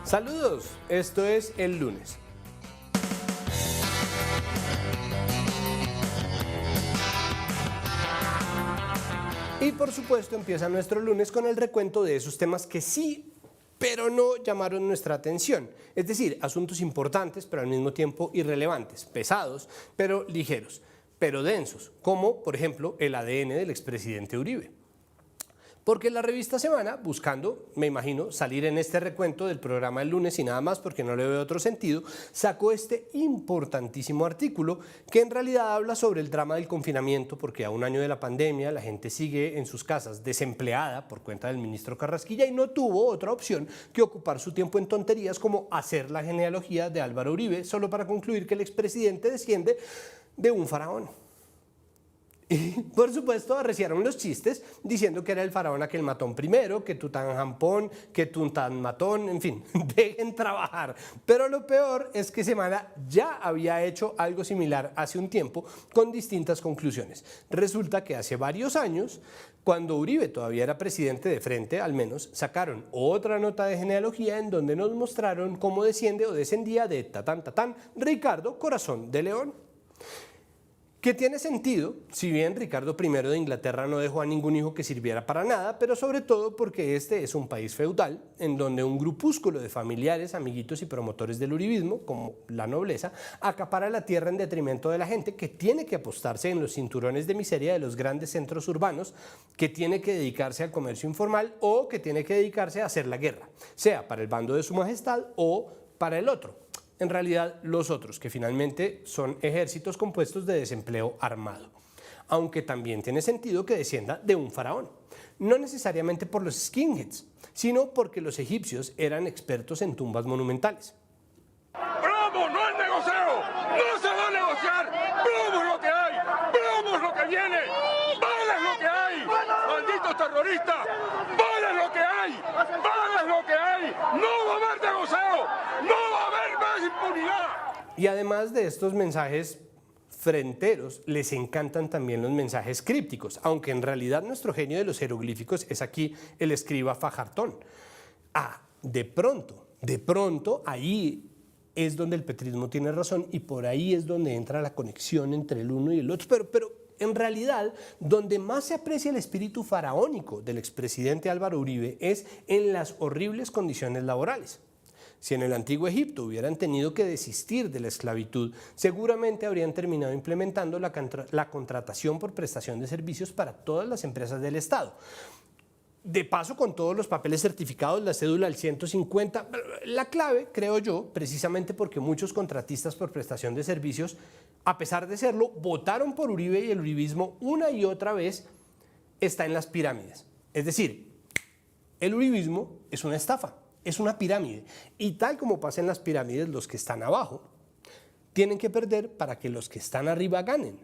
Saludos, esto es El Lunes. Y por supuesto empieza nuestro lunes con el recuento de esos temas que sí, pero no llamaron nuestra atención. Es decir, asuntos importantes, pero al mismo tiempo irrelevantes, pesados, pero ligeros, pero densos, como por ejemplo el ADN del expresidente Uribe. Porque la revista Semana, buscando, me imagino, salir en este recuento del programa del lunes y nada más porque no le veo otro sentido, sacó este importantísimo artículo que en realidad habla sobre el drama del confinamiento, porque a un año de la pandemia la gente sigue en sus casas desempleada por cuenta del ministro Carrasquilla y no tuvo otra opción que ocupar su tiempo en tonterías como hacer la genealogía de Álvaro Uribe, solo para concluir que el expresidente desciende de un faraón. Y por supuesto arreciaron los chistes diciendo que era el faraón aquel matón primero, que Tutankamón, que Tuntanmatón, en fin, dejen trabajar. Pero lo peor es que Semana ya había hecho algo similar hace un tiempo con distintas conclusiones. Resulta que hace varios años, cuando Uribe todavía era presidente de Frente, al menos, sacaron otra nota de genealogía en donde nos mostraron cómo desciende o descendía de tatán Ricardo Corazón de León. Que tiene sentido, si bien Ricardo I de Inglaterra no dejó a ningún hijo que sirviera para nada, pero sobre todo porque este es un país feudal, en donde un grupúsculo de familiares, amiguitos y promotores del uribismo, como la nobleza, acapara la tierra en detrimento de la gente que tiene que apostarse en los cinturones de miseria de los grandes centros urbanos, que tiene que dedicarse al comercio informal o que tiene que dedicarse a hacer la guerra, sea para el bando de su majestad o para el otro. En realidad, los otros, que finalmente son ejércitos compuestos de desempleo armado. Aunque también tiene sentido que descienda de un faraón. No necesariamente por los skinheads, sino porque los egipcios eran expertos en tumbas monumentales. ¡Bravo! ¡No hay negocio! ¡No se va a negociar! ¡Bravo es lo que hay! ¡Bravo es lo que viene! ¡Bala es lo que hay! ¡Malditos terroristas! ¡Bala es lo que hay! ¡Bala es lo que hay! ¡No va a haber negocio! ¡No va a haber más impunidad! Y además de estos mensajes fronteros, les encantan también los mensajes crípticos, aunque en realidad nuestro genio de los jeroglíficos es aquí el escriba Fajartón. De pronto, ahí es donde el petrismo tiene razón y por ahí es donde entra la conexión entre el uno y el otro, pero en realidad, donde más se aprecia el espíritu faraónico del expresidente Álvaro Uribe es en las horribles condiciones laborales. Si en el antiguo Egipto hubieran tenido que desistir de la esclavitud, seguramente habrían terminado implementando la contratación por prestación de servicios para todas las empresas del Estado. De paso, con todos los papeles certificados, la cédula al 150, la clave, creo yo, precisamente porque muchos contratistas por prestación de servicios, a pesar de serlo, votaron por Uribe y el uribismo una y otra vez, está en las pirámides. Es decir, el uribismo es una estafa. Es una pirámide y tal como pasa en las pirámides, los que están abajo tienen que perder para que los que están arriba ganen.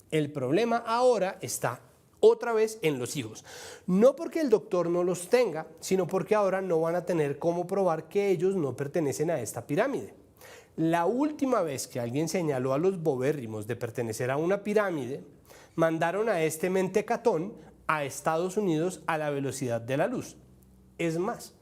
El problema ahora está otra vez en los hijos, no porque el doctor no los tenga, sino porque ahora no van a tener cómo probar que ellos no pertenecen a esta pirámide. La última vez que alguien señaló a los bobérrimos de pertenecer a una pirámide, mandaron a este mentecatón a Estados Unidos a la velocidad de la luz. Es más,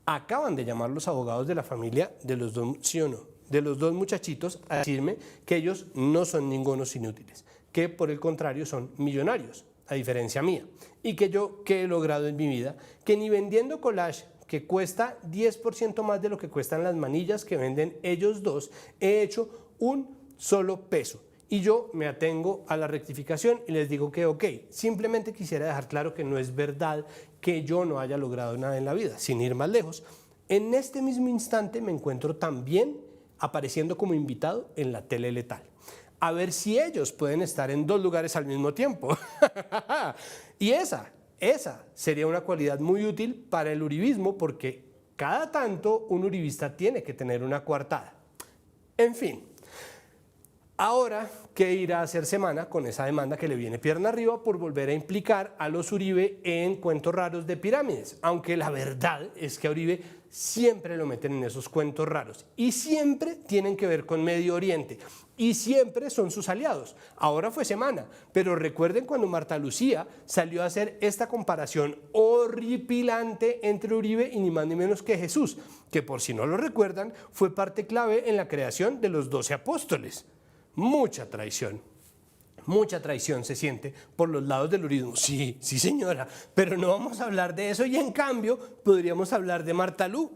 acaban de llamar los abogados de la familia de los dos, ¿sí o no?, de los dos muchachitos a decirme que ellos no son ningunos inútiles, que por el contrario son millonarios, a diferencia mía, y que yo, ¿qué he logrado en mi vida? Que ni vendiendo collage, que cuesta 10% más de lo que cuestan las manillas que venden ellos dos, he hecho un solo peso. Y yo me atengo a la rectificación y les digo que ok, simplemente quisiera dejar claro que no es verdad que yo no haya logrado nada en la vida, sin ir más lejos. En este mismo instante me encuentro también apareciendo como invitado en la tele letal. A ver si ellos pueden estar en dos lugares al mismo tiempo. Y esa sería una cualidad muy útil para el uribismo porque cada tanto un uribista tiene que tener una coartada. En fin. Ahora, ¿qué irá a hacer Semana con esa demanda que le viene pierna arriba por volver a implicar a los Uribe en cuentos raros de pirámides? Aunque la verdad es que a Uribe siempre lo meten en esos cuentos raros y siempre tienen que ver con Medio Oriente y siempre son sus aliados. Ahora fue Semana, pero recuerden cuando Marta Lucía salió a hacer esta comparación horripilante entre Uribe y ni más ni menos que Jesús, que por si no lo recuerdan fue parte clave en la creación de los 12 apóstoles. Mucha traición se siente por los lados del uribismo. Sí, sí señora, pero no vamos a hablar de eso y en cambio podríamos hablar de Marta Lu,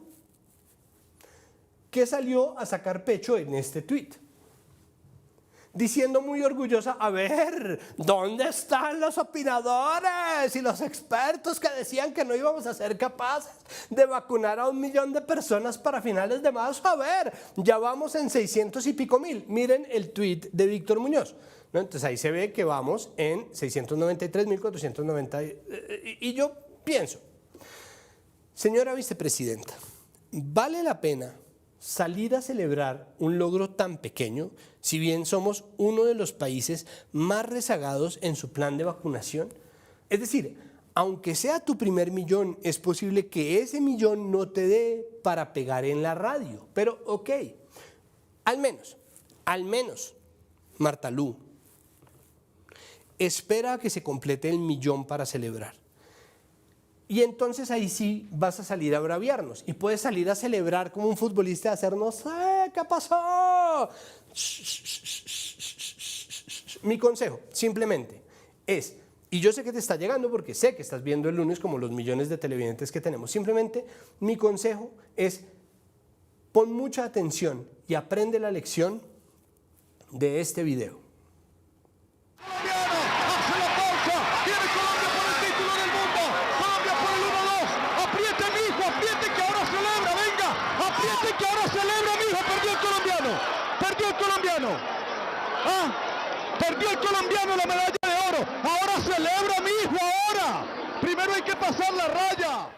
que salió a sacar pecho en este tuit, diciendo muy orgullosa, a ver, ¿dónde están los opinadores y los expertos que decían que no íbamos a ser capaces de vacunar a 1 millón de personas para finales de marzo? A ver, ya vamos en 600 y pico mil. Miren el tuit de Víctor Muñoz, ¿no? Entonces ahí se ve que vamos en 693.490. Y yo pienso, señora vicepresidenta, ¿vale la pena salir a celebrar un logro tan pequeño, si bien somos uno de los países más rezagados en su plan de vacunación? Es decir, aunque sea tu primer millón, es posible que ese millón no te dé para pegar en la radio. Pero ok, al menos, Marta Lu, espera a que se complete el millón para celebrar. Y entonces ahí sí vas a salir a braviarnos y puedes salir a celebrar como un futbolista, a hacernos, ¿qué pasó? Mi consejo simplemente es, y yo sé que te está llegando porque sé que estás viendo el lunes como los millones de televidentes que tenemos, simplemente mi consejo es pon mucha atención y aprende la lección de este video. Perdió el colombiano la medalla de oro. Ahora celebra, mijo, ahora. Primero hay que pasar la raya.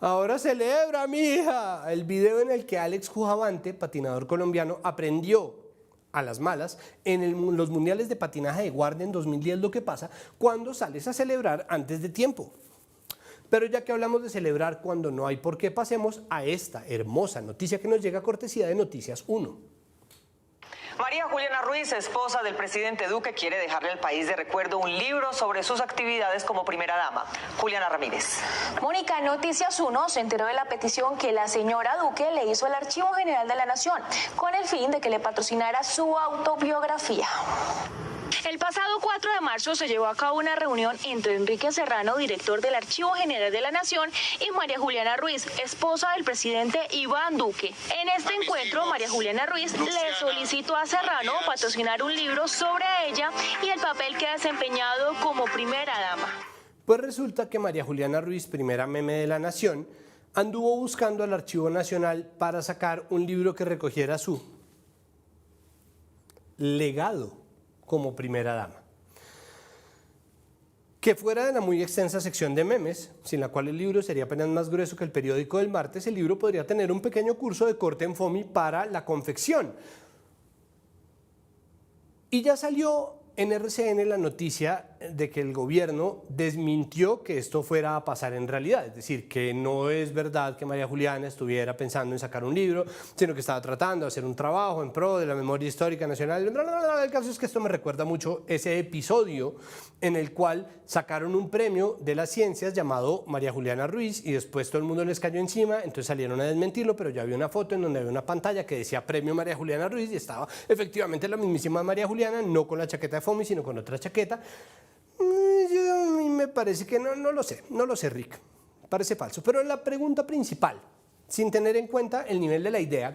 Ahora celebra, mija. El video en el que Alex Cujavante, patinador colombiano, aprendió a las malas en los mundiales de patinaje de Guardia en 2010 lo que pasa cuando sales a celebrar antes de tiempo. Pero ya que hablamos de celebrar cuando no hay por qué, pasemos a esta hermosa noticia que nos llega a cortesía de Noticias 1. María Juliana Ruiz, esposa del presidente Duque, quiere dejarle al país de recuerdo un libro sobre sus actividades como primera dama. Juliana Ramírez. Mónica, Noticias 1 se enteró de la petición que la señora Duque le hizo al Archivo General de la Nación, con el fin de que le patrocinara su autobiografía. El pasado 4 de marzo se llevó a cabo una reunión entre Enrique Serrano, director del Archivo General de la Nación, y María Juliana Ruiz, esposa del presidente Iván Duque. En este encuentro, María Juliana Ruiz le solicitó a Serrano patrocinar un libro sobre ella y el papel que ha desempeñado como primera dama. Pues resulta que María Juliana Ruiz, primera meme de la Nación, anduvo buscando al Archivo Nacional para sacar un libro que recogiera su legado como primera dama. Que fuera de la muy extensa sección de memes, sin la cual el libro sería apenas más grueso que el periódico del martes, el libro podría tener un pequeño curso de corte en FOMI para la confección. Y ya salió en RCN la noticia de que el gobierno desmintió que esto fuera a pasar en realidad, es decir, que no es verdad que María Juliana estuviera pensando en sacar un libro, sino que estaba tratando de hacer un trabajo en pro de la memoria histórica nacional. El caso es que esto me recuerda mucho ese episodio en el cual sacaron un premio de las ciencias llamado María Juliana Ruiz y después todo el mundo les cayó encima, entonces salieron a desmentirlo, pero ya había una foto en donde había una pantalla que decía Premio María Juliana Ruiz y estaba efectivamente la mismísima María Juliana, no con la chaqueta de FOMI, sino con otra chaqueta. Me parece que no lo sé, Rick, parece falso. Pero la pregunta principal, sin tener en cuenta el nivel de la idea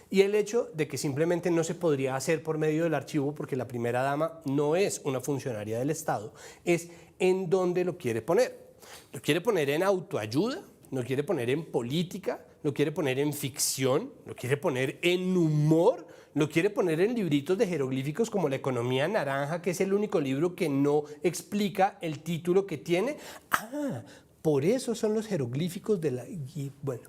y el hecho de que simplemente no se podría hacer por medio del archivo porque la primera dama no es una funcionaria del Estado, es en dónde lo quiere poner. ¿Lo quiere poner en autoayuda? ¿Lo quiere poner en política? ¿Lo quiere poner en ficción? ¿Lo quiere poner en humor? ¿Lo quiere poner en libritos de jeroglíficos como La Economía Naranja, que es el único libro que no explica el título que tiene? Ah, por eso son los jeroglíficos de la... Bueno,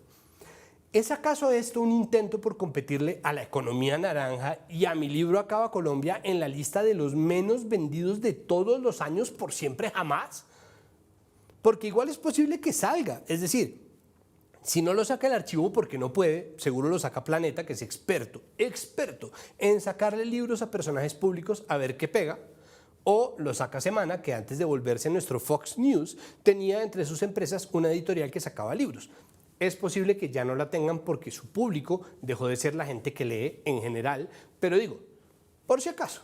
¿Es acaso esto un intento por competirle a la economía naranja y a Mi Libro Acaba Colombia en la lista de los menos vendidos de todos los años por siempre jamás? Porque igual es posible que salga, es decir, si no lo saca el archivo porque no puede, seguro lo saca Planeta, que es experto en sacarle libros a personajes públicos a ver qué pega, o lo saca Semana, que antes de volverse nuestro Fox News tenía entre sus empresas una editorial que sacaba libros. Es posible que ya no la tengan porque su público dejó de ser la gente que lee en general, pero digo, por si acaso.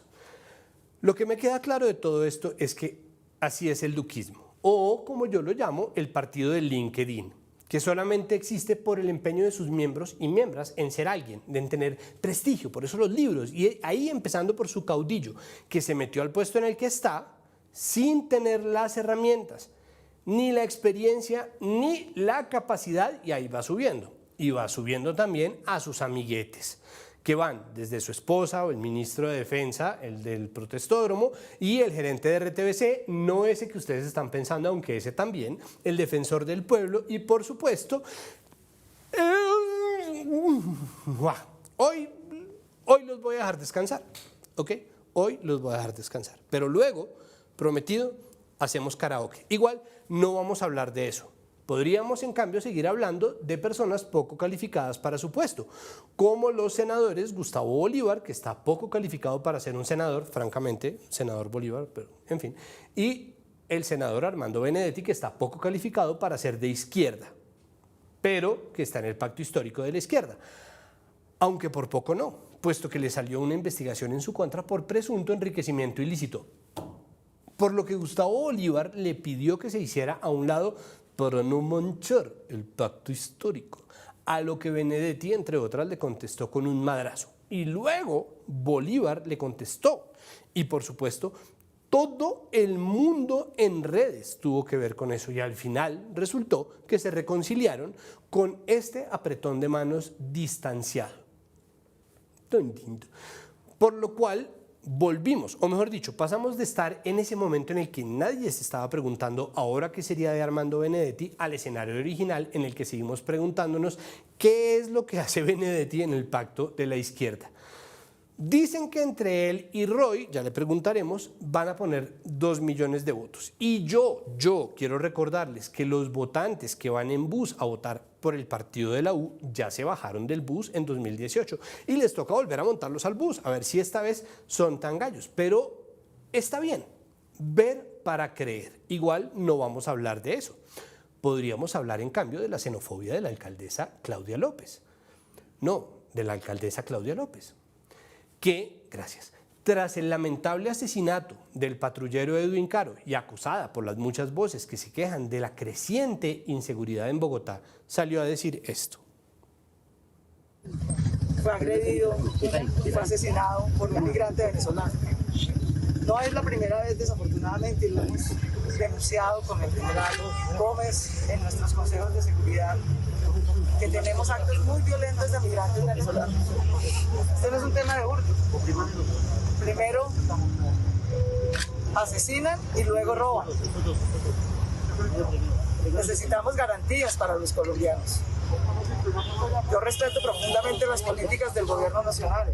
Lo que me queda claro de todo esto es que así es el duquismo, o como yo lo llamo, el partido del LinkedIn, que solamente existe por el empeño de sus miembros y miembros en ser alguien, en tener prestigio, por eso los libros, y ahí empezando por su caudillo, que se metió al puesto en el que está sin tener las herramientas, ni la experiencia, ni la capacidad, y ahí va subiendo. Y va subiendo también a sus amiguetes, que van desde su esposa o el ministro de Defensa, el del protestódromo, y el gerente de RTBC, no ese que ustedes están pensando, aunque ese también, el defensor del pueblo, y por supuesto, hoy los voy a dejar descansar, ¿ok? Hoy los voy a dejar descansar, pero luego, prometido, hacemos karaoke. Igual, no vamos a hablar de eso. Podríamos, en cambio, seguir hablando de personas poco calificadas para su puesto, como los senadores Gustavo Bolívar, que está poco calificado para ser un senador, francamente, senador Bolívar, pero en fin, y el senador Armando Benedetti, que está poco calificado para ser de izquierda, pero que está en el pacto histórico de la izquierda, aunque por poco no, puesto que le salió una investigación en su contra por presunto enriquecimiento ilícito, por lo que Gustavo Bolívar le pidió que se hiciera a un lado para no manchar el pacto histórico, a lo que Benedetti, entre otras, le contestó con un madrazo. Y luego Bolívar le contestó. Y por supuesto, todo el mundo en redes tuvo que ver con eso. Y al final resultó que se reconciliaron con este apretón de manos distanciado. Por lo cual volvimos, o mejor dicho, pasamos de estar en ese momento en el que nadie se estaba preguntando ahora qué sería de Armando Benedetti al escenario original en el que seguimos preguntándonos qué es lo que hace Benedetti en el pacto de la izquierda. Dicen que entre él y Roy, ya le preguntaremos, van a poner 2 millones de votos. Y yo quiero recordarles que los votantes que van en bus a votar por el partido de la U ya se bajaron del bus en 2018 y les toca volver a montarlos al bus, a ver si esta vez son tan gallos. Pero está bien, ver para creer. Igual no vamos a hablar de eso. Podríamos hablar, en cambio, de la xenofobia de la alcaldesa Claudia López. No, de la alcaldesa Claudia López, que, gracias, tras el lamentable asesinato del patrullero Edwin Caro y acusada por las muchas voces que se quejan de la creciente inseguridad en Bogotá, salió a decir esto. Fue agredido y fue asesinado por un migrante venezolano. No es la primera vez, desafortunadamente, y lo hemos denunciado con el general Gómez en nuestros consejos de seguridad, que tenemos actos muy violentos de migrantes venezolanos. Este no es un tema de hurto. Primero asesinan y luego roban. Necesitamos garantías para los colombianos. Yo respeto profundamente las políticas del gobierno nacional,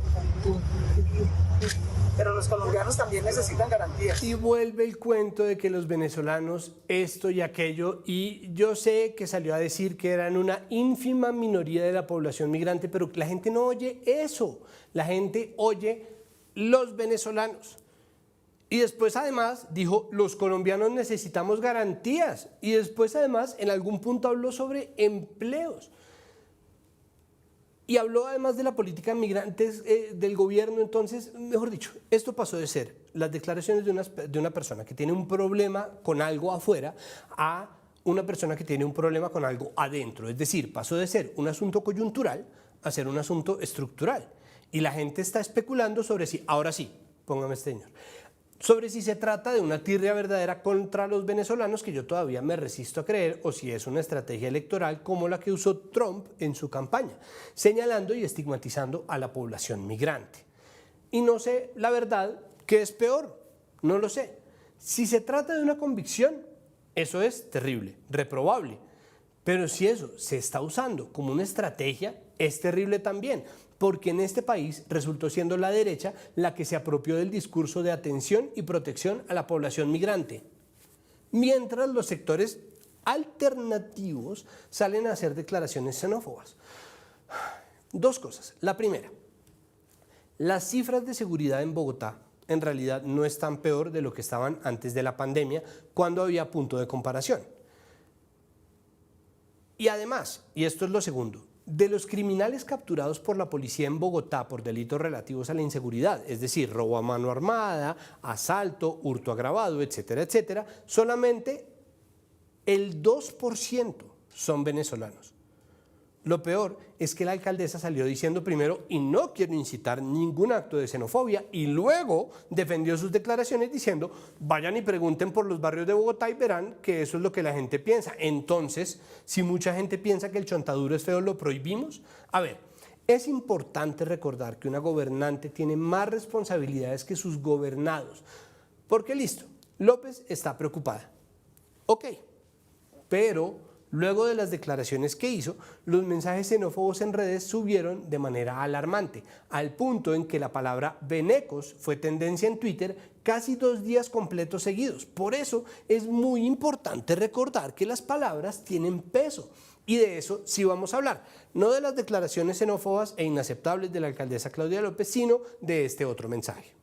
pero los colombianos también necesitan garantías. Y vuelve el cuento de que los venezolanos esto y aquello, y yo sé que salió a decir que eran una ínfima minoría de la población migrante, pero la gente no oye eso, la gente oye los venezolanos. Y después además dijo, los colombianos necesitamos garantías, y después además en algún punto habló sobre empleos. Y habló además de la política de migrantes del gobierno. Entonces, mejor dicho, esto pasó de ser las declaraciones de una persona que tiene un problema con algo afuera a una persona que tiene un problema con algo adentro. Es decir, pasó de ser un asunto coyuntural a ser un asunto estructural. Y la gente está especulando sobre si, ahora sí, póngame este señor, sobre si se trata de una tirria verdadera contra los venezolanos, que yo todavía me resisto a creer, o si es una estrategia electoral como la que usó Trump en su campaña, señalando y estigmatizando a la población migrante. Y no sé, la verdad, qué es peor, no lo sé. Si se trata de una convicción, eso es terrible, reprobable, Pero si eso se está usando como una estrategia, es terrible también, porque en este país resultó siendo la derecha la que se apropió del discurso de atención y protección a la población migrante, mientras los sectores alternativos salen a hacer declaraciones xenófobas. Dos cosas. La primera, las cifras de seguridad en Bogotá en realidad no están peor de lo que estaban antes de la pandemia, cuando había punto de comparación. Y además, y esto es lo segundo, de los criminales capturados por la policía en Bogotá por delitos relativos a la inseguridad, es decir, robo a mano armada, asalto, hurto agravado, etcétera, etcétera, solamente el 2% son venezolanos. Lo peor es que la alcaldesa salió diciendo primero, y no quiero incitar ningún acto de xenofobia, y luego defendió sus declaraciones diciendo, vayan y pregunten por los barrios de Bogotá y verán que eso es lo que la gente piensa. Entonces, si mucha gente piensa que el chontaduro es feo, ¿lo prohibimos? A ver, es importante recordar que una gobernante tiene más responsabilidades que sus gobernados. Porque listo, López está preocupada. Ok, pero luego de las declaraciones que hizo, los mensajes xenófobos en redes subieron de manera alarmante, al punto en que la palabra venecos fue tendencia en Twitter casi 2 días completos seguidos. Por eso es muy importante recordar que las palabras tienen peso. Y de eso sí vamos a hablar, no de las declaraciones xenófobas e inaceptables de la alcaldesa Claudia López, sino de este otro mensaje.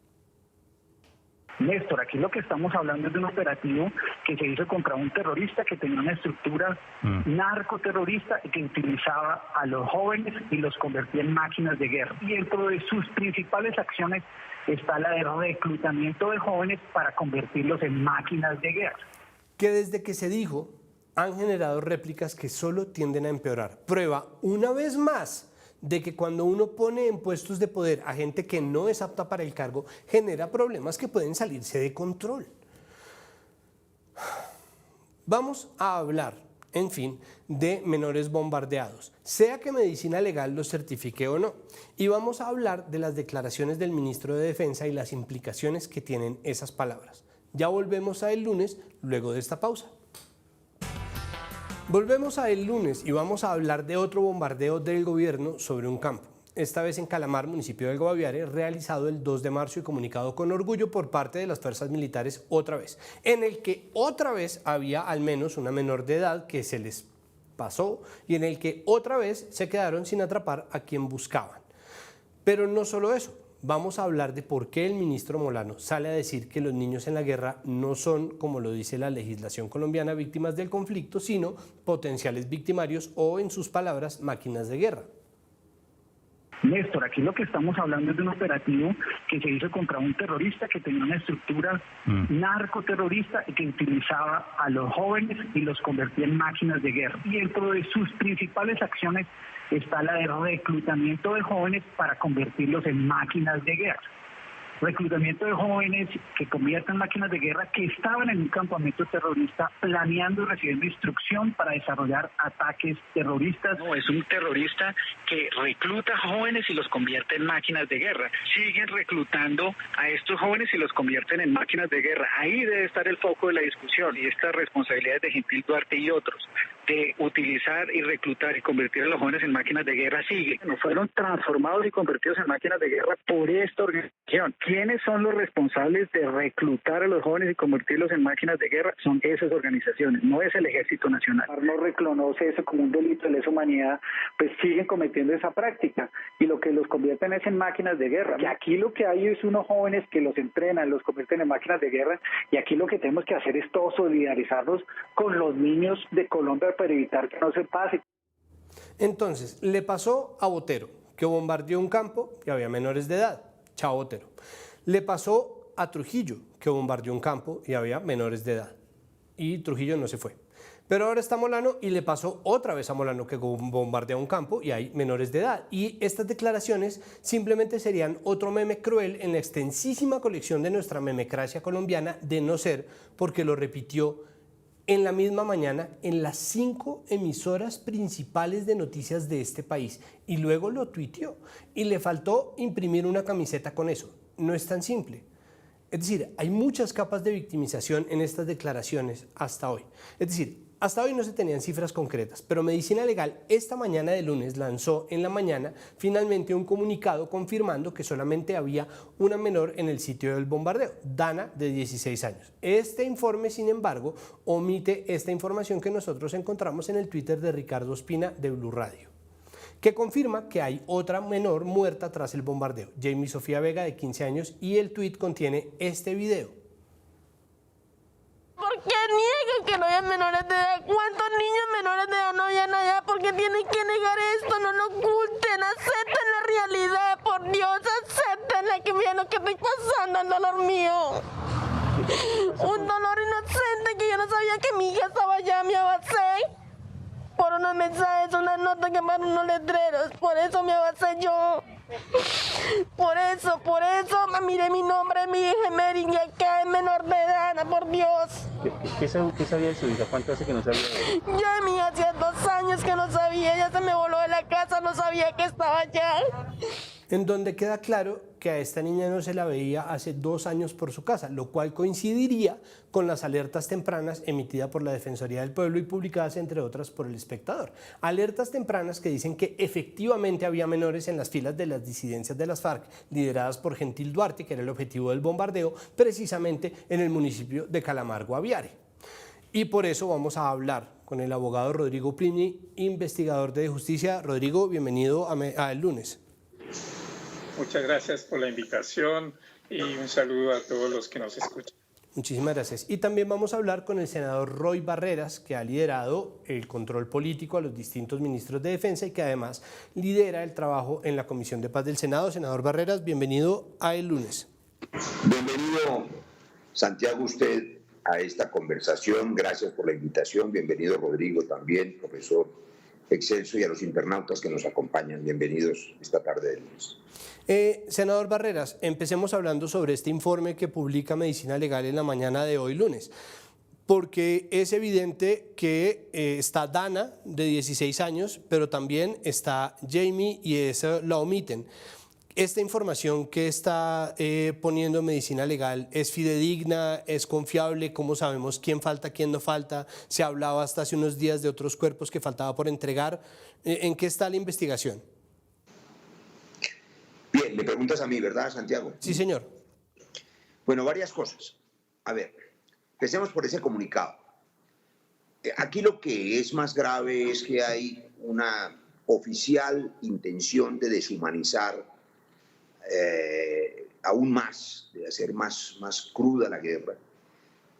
Néstor, aquí lo que estamos hablando es de un operativo que se hizo contra un terrorista que tenía una estructura narcoterrorista y que utilizaba a los jóvenes y los convertía en máquinas de guerra. Y dentro de sus principales acciones está la de reclutamiento de jóvenes para convertirlos en máquinas de guerra. Que desde que se dijo han generado réplicas que solo tienden a empeorar. Prueba una vez más de que cuando uno pone en puestos de poder a gente que no es apta para el cargo, genera problemas que pueden salirse de control. Vamos a hablar, en fin, de menores bombardeados, sea que Medicina Legal lo certifique o no. Y vamos a hablar de las declaraciones del ministro de Defensa y las implicaciones que tienen esas palabras. Ya volvemos a el lunes, luego de esta pausa. Volvemos a el lunes y vamos a hablar de otro bombardeo del gobierno sobre un campo, esta vez en Calamar, municipio del Guaviare, realizado el 2 de marzo y comunicado con orgullo por parte de las fuerzas militares otra vez, en el que otra vez había al menos una menor de edad que se les pasó y en el que otra vez se quedaron sin atrapar a quien buscaban. Pero no solo eso. Vamos a hablar de por qué el ministro Molano sale a decir que los niños en la guerra no son, como lo dice la legislación colombiana, víctimas del conflicto, sino potenciales victimarios o, en sus palabras, máquinas de guerra. Néstor, aquí lo que estamos hablando es de un operativo que se hizo contra un terrorista que tenía una estructura narcoterrorista y que utilizaba a los jóvenes y los convertía en máquinas de guerra. Y dentro de sus principales acciones está la de reclutamiento de jóvenes para convertirlos en máquinas de guerra. Reclutamiento de jóvenes que convierten en máquinas de guerra que estaban en un campamento terrorista planeando y recibiendo instrucción para desarrollar ataques terroristas. No, es un terrorista que recluta jóvenes y los convierte en máquinas de guerra. Siguen reclutando a estos jóvenes y los convierten en máquinas de guerra. Ahí debe estar el foco de la discusión y estas responsabilidades de Gentil Duarte y otros de utilizar y reclutar y convertir a los jóvenes en máquinas de guerra sigue. No fueron transformados y convertidos en máquinas de guerra por esta organización. ¿Quiénes son los responsables de reclutar a los jóvenes y convertirlos en máquinas de guerra? Son esas organizaciones, no es el Ejército Nacional. No reconoce eso como un delito de lesa humanidad, pues siguen cometiendo esa práctica y lo que los convierten es en máquinas de guerra. Y aquí lo que hay es unos jóvenes que los entrenan, los convierten en máquinas de guerra y aquí lo que tenemos que hacer es todos solidarizarnos con los niños de Colombia para evitar que no se pase. Entonces, le pasó a Botero, que bombardeó un campo y había menores de edad. Chao, Botero. Le pasó a Trujillo, que bombardeó un campo y había menores de edad. Y Trujillo no se fue. Pero ahora está Molano y le pasó otra vez a Molano, que bombardea un campo y hay menores de edad. Y estas declaraciones simplemente serían otro meme cruel en la extensísima colección de nuestra memecracia colombiana, de no ser porque lo repitió en la misma mañana en las 5 emisoras principales de noticias de este país y luego lo tuiteó y le faltó imprimir una camiseta con eso. No es tan simple. Es decir, hay muchas capas de victimización en estas declaraciones hasta hoy. Es decir, hasta hoy no se tenían cifras concretas, pero Medicina Legal esta mañana de lunes lanzó en la mañana finalmente un comunicado confirmando que solamente había una menor en el sitio del bombardeo, Dana, de 16 años. Este informe, sin embargo, omite esta información que nosotros encontramos en el Twitter de Ricardo Ospina de Blue Radio, que confirma que hay otra menor muerta tras el bombardeo, Jamie Sofía Vega, de 15 años, y el tuit contiene este video. ¿Por qué niegan que no hayan menores de edad? ¿Cuántos niños menores de edad no hayan allá? ¿Por qué tienen que negar esto? No lo oculten, acepten la realidad, por Dios, acepten que miren lo que estoy pasando, el dolor mío. Un dolor inocente que yo no sabía que mi hija estaba allá, me abacé por unos mensajes, unas notas que mandaron unos letreros, por eso me abacé yo. Por eso, miré mi nombre, mi hija Emery, y acá es menor de edad, por Dios. ¿Qué sabía de su hija? ¿Cuánto hace que no sabía? Ya mi hija hacía 2 años que no sabía, ella se me voló de la casa, no sabía que estaba allá. En donde queda claro que a esta niña no se la veía hace 2 años por su casa, lo cual coincidiría con las alertas tempranas emitidas por la Defensoría del Pueblo y publicadas, entre otras, por El Espectador. Alertas tempranas que dicen que efectivamente había menores en las filas de las disidencias de las FARC, lideradas por Gentil Duarte, que era el objetivo del bombardeo, precisamente en el municipio de Calamargo Aviare. Y por eso vamos a hablar con el abogado Rodrigo Prini, investigador de justicia. Rodrigo, bienvenido a El Lunes. Muchas gracias por la invitación y un saludo a todos los que nos escuchan. Muchísimas gracias. Y también vamos a hablar con el senador Roy Barreras, que ha liderado el control político a los distintos ministros de defensa y que además lidera el trabajo en la Comisión de Paz del Senado. Senador Barreras, bienvenido a El Lunes. Bienvenido, Santiago, usted a esta conversación. Gracias por la invitación. Bienvenido, Rodrigo, también, profesor Excelso, y a los internautas que nos acompañan. Bienvenidos esta tarde de lunes. Senador Barreras, empecemos hablando sobre este informe que publica Medicina Legal en la mañana de hoy lunes, porque es evidente que está Dana, de 16 años, pero también está Jamie y eso la omiten. ¿Esta información que está poniendo Medicina Legal es fidedigna, es confiable? ¿Cómo sabemos quién falta, quién no falta? Se hablaba hasta hace unos días de otros cuerpos que faltaba por entregar. ¿En qué está la investigación? Bien, me preguntas a mí, ¿verdad, Santiago? Sí, señor. Bueno, varias cosas. A ver, empecemos por ese comunicado. Aquí lo que es más grave es que hay una oficial intención de deshumanizar aún más, de hacer más cruda la guerra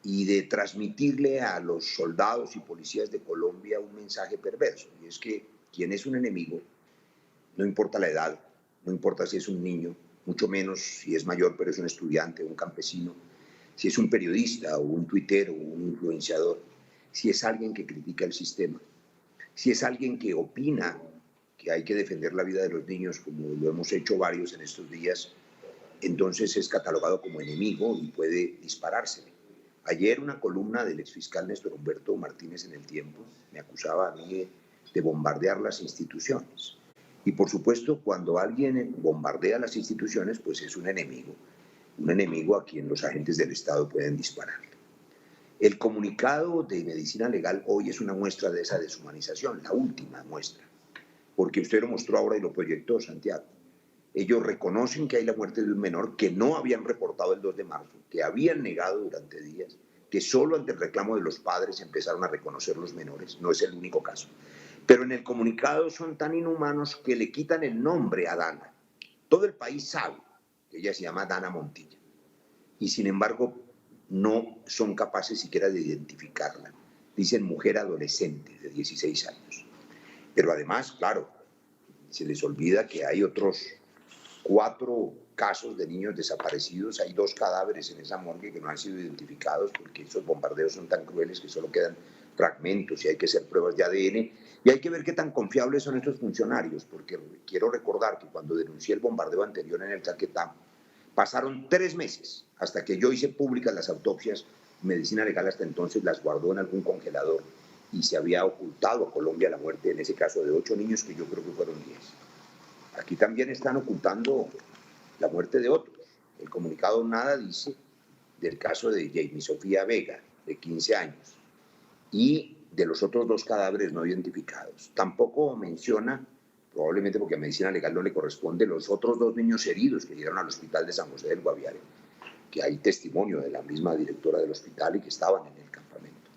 y de transmitirle a los soldados y policías de Colombia un mensaje perverso, y es que quien es un enemigo, no importa la edad, no importa si es un niño, mucho menos si es mayor pero es un estudiante o un campesino, si es un periodista o un tuitero o un influenciador, si es alguien que critica el sistema, si es alguien que opina que hay que defender la vida de los niños, como lo hemos hecho varios en estos días, entonces es catalogado como enemigo y puede disparársele. Ayer una columna del exfiscal Néstor Humberto Martínez en El Tiempo me acusaba a mí de bombardear las instituciones. Y por supuesto, cuando alguien bombardea las instituciones, pues es un enemigo a quien los agentes del Estado pueden disparar. El comunicado de Medicina Legal hoy es una muestra de esa deshumanización, la última muestra, porque usted lo mostró ahora y lo proyectó, Santiago. Ellos reconocen que hay la muerte de un menor que no habían reportado el 2 de marzo, que habían negado durante días, que solo ante el reclamo de los padres empezaron a reconocer los menores. No es el único caso. Pero en el comunicado son tan inhumanos que le quitan el nombre a Dana. Todo el país sabe que ella se llama Dana Montilla. Y sin embargo, no son capaces siquiera de identificarla. Dicen mujer adolescente de 16 años. Pero además, claro, se les olvida que hay otros 4 casos de niños desaparecidos. Hay 2 cadáveres en esa morgue que no han sido identificados porque esos bombardeos son tan crueles que solo quedan fragmentos y hay que hacer pruebas de ADN. Y hay que ver qué tan confiables son estos funcionarios, porque quiero recordar que cuando denuncié el bombardeo anterior en el Caquetá, pasaron 3 meses hasta que yo hice públicas las autopsias. Medicina Legal hasta entonces las guardó en algún congelador y se había ocultado a Colombia la muerte, en ese caso, de 8 niños, que yo creo que fueron 10. Aquí también están ocultando la muerte de otros. El comunicado nada dice del caso de Jamie Sofía Vega, de 15 años, y de los otros 2 cadáveres no identificados. Tampoco menciona, probablemente porque a medicina legal no le corresponde, los otros 2 niños heridos que llegaron al hospital de San José del Guaviare, que hay testimonio de la misma directora del hospital y que estaban en el campamento.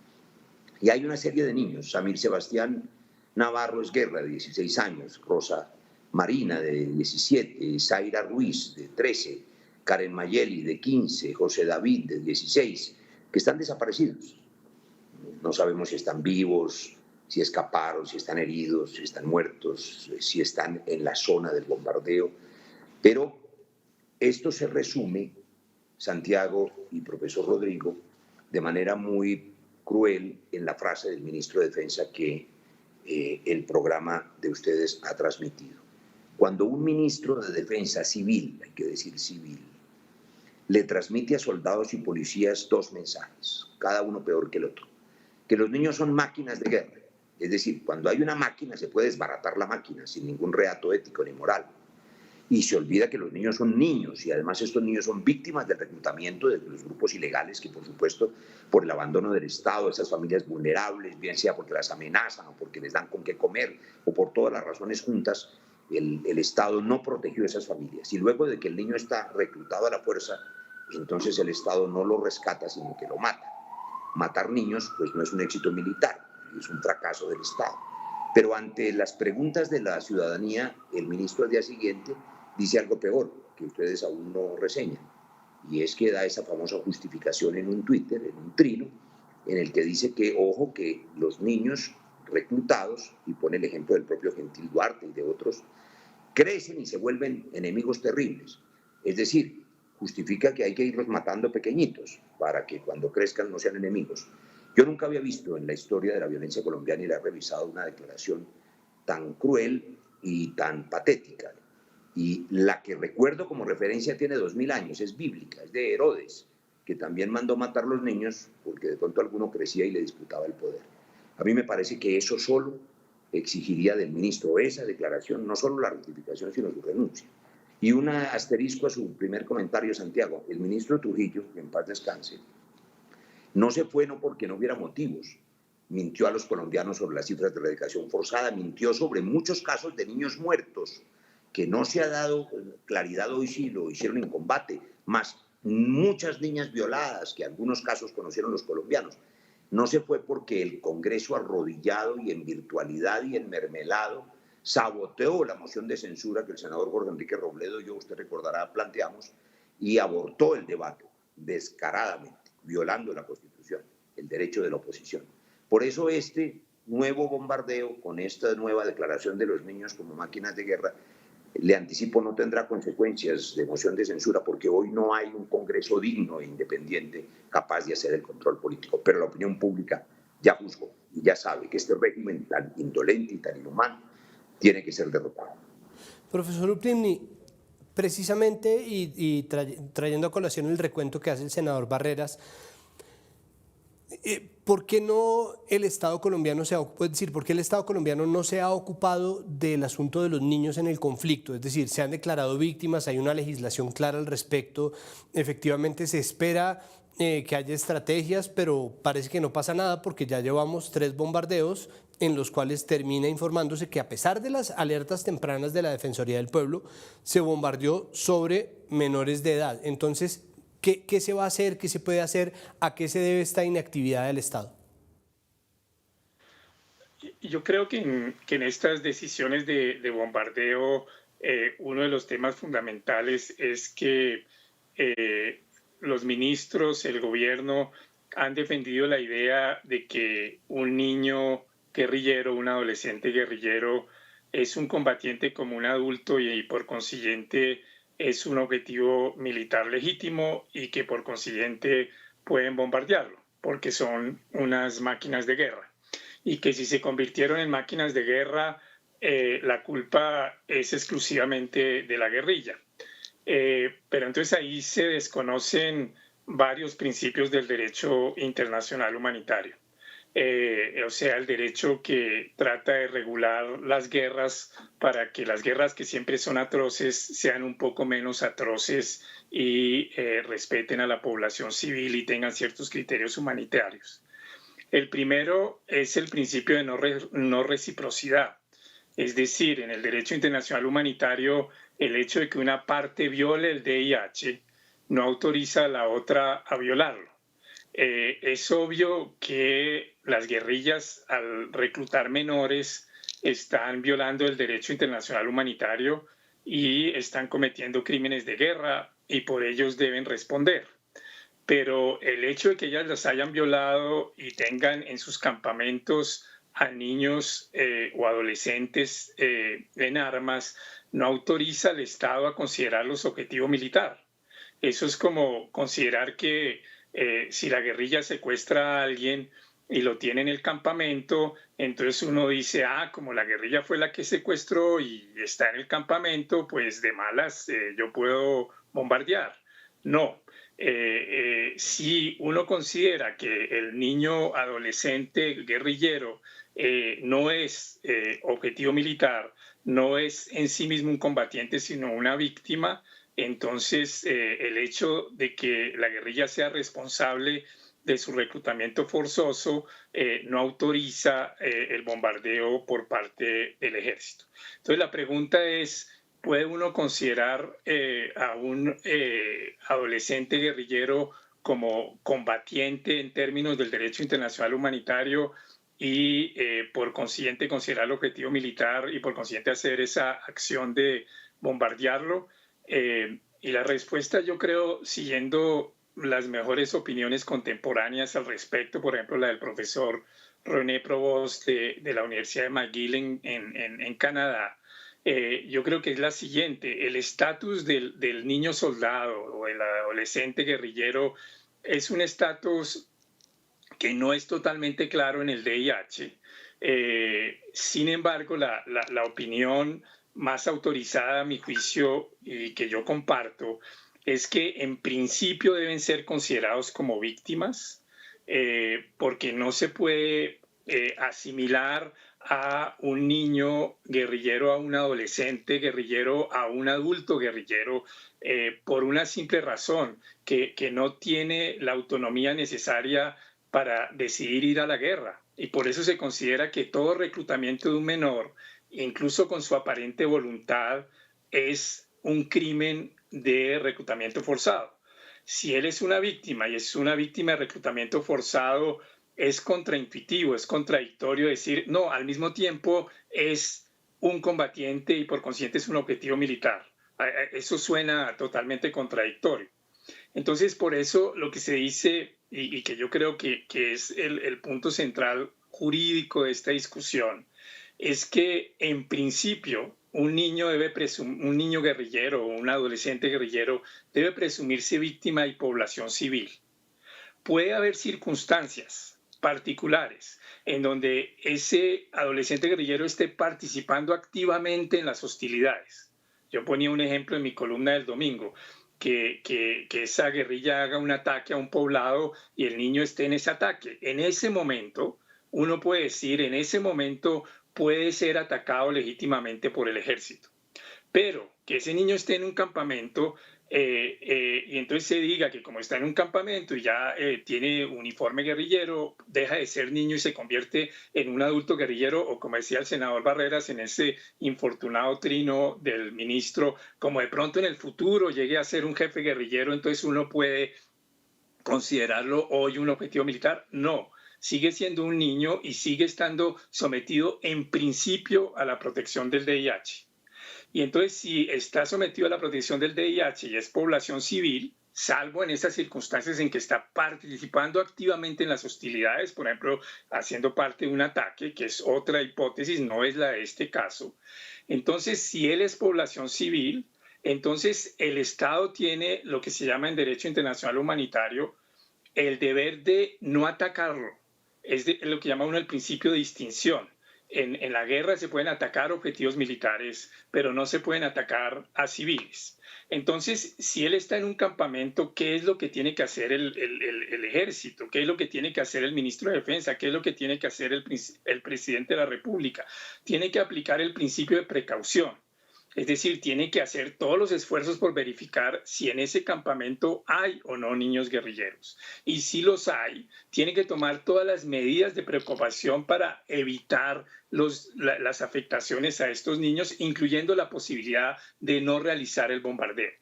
Y hay una serie de niños: Samir Sebastián Navarro Esguerra, de 16 años, Rosa Marina, de 17, Zaira Ruiz, de 13, Karen Mayeli, de 15, José David, de 16, que están desaparecidos. No sabemos si están vivos, si escaparon, si están heridos, si están muertos, si están en la zona del bombardeo. Pero esto se resume, Santiago y profesor Rodrigo, de manera muy cruel en la frase del ministro de Defensa que el programa de ustedes ha transmitido. Cuando un ministro de Defensa civil, hay que decir civil, le transmite a soldados y policías 2 mensajes, cada uno peor que el otro: que los niños son máquinas de guerra, es decir, cuando hay una máquina se puede desbaratar la máquina sin ningún reato ético ni moral, y se olvida que los niños son niños, y además estos niños son víctimas del reclutamiento de los grupos ilegales que, por supuesto, por el abandono del Estado, esas familias vulnerables, bien sea porque las amenazan o porque les dan con qué comer o por todas las razones juntas, el Estado no protegió a esas familias. Y luego de que el niño está reclutado a la fuerza, entonces el Estado no lo rescata, sino que lo mata. Matar niños pues no es un éxito militar, es un fracaso del Estado. Pero ante las preguntas de la ciudadanía, el ministro al día siguiente dice algo peor, que ustedes aún no reseñan, y es que da esa famosa justificación en un Twitter, en un trino, en el que dice que, ojo, que los niños reclutados, y pone el ejemplo del propio Gentil Duarte y de otros, crecen y se vuelven enemigos terribles. Es decir, justifica que hay que irlos matando pequeñitos para que cuando crezcan no sean enemigos. Yo nunca había visto en la historia de la violencia colombiana, y la he revisado, una declaración tan cruel y tan patética. Y la que recuerdo como referencia tiene 2000 años, es bíblica, es de Herodes, que también mandó matar los niños porque de pronto alguno crecía y le disputaba el poder. A mí me parece que eso solo exigiría del ministro, esa declaración, no solo la rectificación, sino su renuncia. Y un asterisco a su primer comentario, Santiago: el ministro Trujillo, que en paz descanse, no se fue no porque no hubiera motivos. Mintió a los colombianos sobre las cifras de erradicación forzada, mintió sobre muchos casos de niños muertos, que no se ha dado claridad hoy si lo hicieron en combate, más muchas niñas violadas que en algunos casos conocieron los colombianos. No se fue porque el Congreso, arrodillado y en virtualidad y en mermelado, saboteó la moción de censura que el senador Jorge Enrique Robledo y yo, usted recordará, planteamos, y abortó el debate descaradamente, violando la Constitución, el derecho de la oposición. Por eso este nuevo bombardeo, con esta nueva declaración de los niños como máquinas de guerra, le anticipo, no tendrá consecuencias de moción de censura, porque hoy no hay un Congreso digno e independiente capaz de hacer el control político. Pero la opinión pública ya juzgó y ya sabe que este régimen tan indolente y tan inhumano tiene que ser derrotado. Profesor Uplimni, precisamente y trayendo a colación el recuento que hace el senador Barreras, ¿por qué no el Estado colombiano ¿por qué el Estado colombiano no se ha ocupado del asunto de los niños en el conflicto? Es decir, se han declarado víctimas, hay una legislación clara al respecto, efectivamente se espera que haya estrategias, pero parece que no pasa nada porque ya llevamos 3 bombardeos en los cuales termina informándose que, a pesar de las alertas tempranas de la Defensoría del Pueblo, se bombardeó sobre menores de edad. Entonces, ¿qué se va a hacer? ¿Qué se puede hacer? ¿A qué se debe esta inactividad del Estado? Yo creo que en estas decisiones de bombardeo, uno de los temas fundamentales es que los ministros, el gobierno, han defendido la idea de que un niño guerrillero, un adolescente guerrillero, es un combatiente como un adulto y por consiguiente es un objetivo militar legítimo y que por consiguiente pueden bombardearlo porque son unas máquinas de guerra, y que si se convirtieron en máquinas de guerra, la culpa es exclusivamente de la guerrilla. Pero entonces ahí se desconocen varios principios del derecho internacional humanitario. o sea, el derecho que trata de regular las guerras para que las guerras que siempre son atroces sean un poco menos atroces y respeten a la población civil y tengan ciertos criterios humanitarios. El primero es el principio de no reciprocidad. Es decir, en el derecho internacional humanitario, el hecho de que una parte viole el VIH no autoriza a la otra a violarlo. Es obvio que las guerrillas, al reclutar menores, están violando el derecho internacional humanitario y están cometiendo crímenes de guerra y por ellos deben responder. Pero el hecho de que ellas las hayan violado y tengan en sus campamentos a niños o adolescentes en armas no autoriza al Estado a considerarlos objetivo militar. Eso es como considerar que si la guerrilla secuestra a alguien y lo tiene en el campamento, entonces uno dice, como la guerrilla fue la que secuestró y está en el campamento, pues de malas yo puedo bombardear. No. Si uno considera que el niño adolescente guerrillero no es objetivo militar, no es en sí mismo un combatiente, sino una víctima, entonces el hecho de que la guerrilla sea responsable de su reclutamiento forzoso no autoriza el bombardeo por parte del ejército. Entonces la pregunta es, ¿puede uno considerar a un adolescente guerrillero como combatiente en términos del derecho internacional humanitario y por consiguiente considerar el objetivo militar y por consiguiente hacer esa acción de bombardearlo? Y la respuesta, yo creo, siguiendo las mejores opiniones contemporáneas al respecto, por ejemplo la del profesor René Provost de la Universidad de McGill en Canadá, yo creo que es la siguiente: el estatus del niño soldado o el adolescente guerrillero es un estatus que no es totalmente claro en el VIH. Sin embargo, la opinión más autorizada a mi juicio y que yo comparto es que en principio deben ser considerados como víctimas porque no se puede asimilar a un niño guerrillero, a un adolescente guerrillero, a un adulto guerrillero, por una simple razón, que no tiene la autonomía necesaria para decidir ir a la guerra. Y por eso se considera que todo reclutamiento de un menor, incluso con su aparente voluntad, es un crimen de reclutamiento forzado. Si él es una víctima y es una víctima de reclutamiento forzado, es contraintuitivo, es contradictorio decir, no, al mismo tiempo es un combatiente y por consiguiente es un objetivo militar. Eso suena totalmente contradictorio. Entonces, por eso lo que se dice, y que yo creo que es el punto central jurídico de esta discusión, es que en principio un niño guerrillero o un adolescente guerrillero debe presumirse víctima y población civil. Puede haber circunstancias particulares en donde ese adolescente guerrillero esté participando activamente en las hostilidades. Yo ponía un ejemplo en mi columna del domingo, que esa guerrilla haga un ataque a un poblado y el niño esté en ese ataque. En ese momento, uno puede decir, en ese momento puede ser atacado legítimamente por el ejército. Pero que ese niño esté en un campamento y entonces se diga que como está en un campamento y ya tiene uniforme guerrillero, deja de ser niño y se convierte en un adulto guerrillero, o como decía el senador Barreras en ese infortunado trino del ministro, como de pronto en el futuro llegue a ser un jefe guerrillero, entonces uno puede considerarlo hoy un objetivo militar. No, sigue siendo un niño y sigue estando sometido en principio a la protección del VIH. Y entonces, si está sometido a la protección del VIH y es población civil, salvo en esas circunstancias en que está participando activamente en las hostilidades, por ejemplo, haciendo parte de un ataque, que es otra hipótesis, no es la de este caso. Entonces, si él es población civil, entonces el Estado tiene lo que se llama en derecho internacional humanitario el deber de no atacarlo. Es lo que llama uno el principio de distinción. en la guerra se pueden atacar objetivos militares, pero no se pueden atacar a civiles. Entonces, si él está en un campamento, ¿qué es lo que tiene que hacer el ejército? ¿Qué es lo que tiene que hacer el ministro de Defensa? ¿Qué es lo que tiene que hacer el presidente de la República? Tiene que aplicar el principio de precaución. Es decir, tiene que hacer todos los esfuerzos por verificar si en ese campamento hay o no niños guerrilleros. Y si los hay, tiene que tomar todas las medidas de preocupación para evitar las afectaciones a estos niños, incluyendo la posibilidad de no realizar el bombardeo.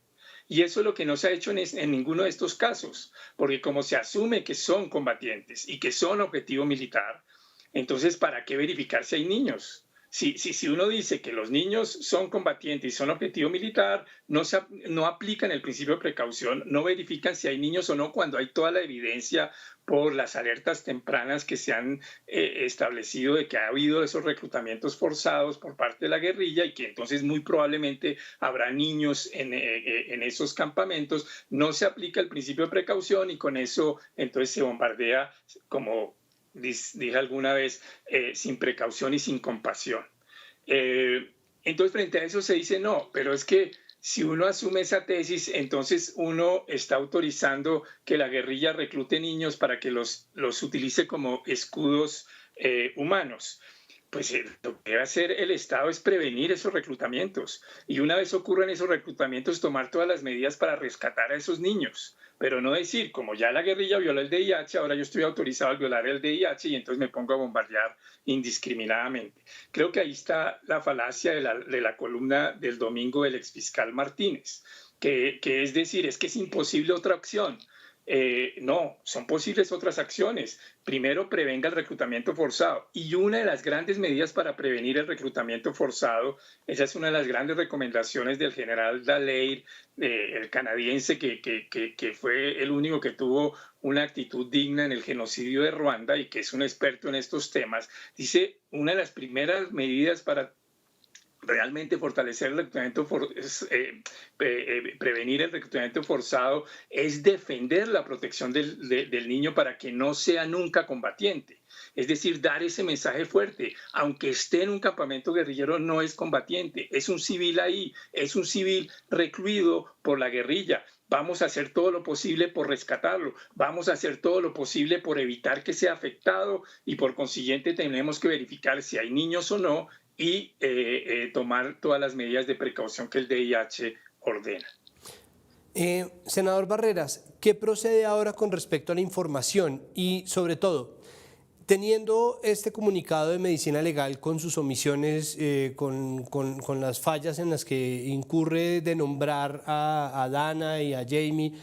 Y eso es lo que no se ha hecho en ninguno de estos casos, porque como se asume que son combatientes y que son objetivo militar, entonces ¿para qué verificar si hay niños? Si uno dice que los niños son combatientes y son objetivo militar, no aplican el principio de precaución, no verifican si hay niños o no cuando hay toda la evidencia por las alertas tempranas que se han establecido de que ha habido esos reclutamientos forzados por parte de la guerrilla y que entonces muy probablemente habrá niños en esos campamentos. No se aplica el principio de precaución y con eso entonces se bombardea, como dije alguna vez, sin precaución y sin compasión. Entonces frente a eso se dice no, pero es que si uno asume esa tesis, entonces uno está autorizando que la guerrilla reclute niños para que los utilice como escudos humanos. Pues lo que debe hacer el Estado es prevenir esos reclutamientos y una vez ocurran esos reclutamientos tomar todas las medidas para rescatar a esos niños, pero no decir, como ya la guerrilla violó el VIH, ahora yo estoy autorizado a violar el VIH y entonces me pongo a bombardear indiscriminadamente. Creo que ahí está la falacia de la columna del domingo del exfiscal Martínez, que es decir, es que es imposible otra opción. No, son posibles otras acciones. Primero, prevenga el reclutamiento forzado. Y una de las grandes medidas para prevenir el reclutamiento forzado, esa es una de las grandes recomendaciones del general Dallaire, el canadiense que fue el único que tuvo una actitud digna en el genocidio de Ruanda y que es un experto en estos temas. Dice, una de las primeras medidas para realmente fortalecer el reclutamiento, prevenir el reclutamiento forzado es defender la protección del niño para que no sea nunca combatiente. Es decir, dar ese mensaje fuerte, aunque esté en un campamento guerrillero no es combatiente, es un civil ahí, es un civil recluido por la guerrilla. Vamos a hacer todo lo posible por rescatarlo, vamos a hacer todo lo posible por evitar que sea afectado y por consiguiente tenemos que verificar si hay niños o no y tomar todas las medidas de precaución que el DIH ordena. Senador Barreras, ¿qué procede ahora con respecto a la información y sobre todo, teniendo este comunicado de Medicina Legal con sus omisiones, con las fallas en las que incurre de nombrar a Dana y a Jamie,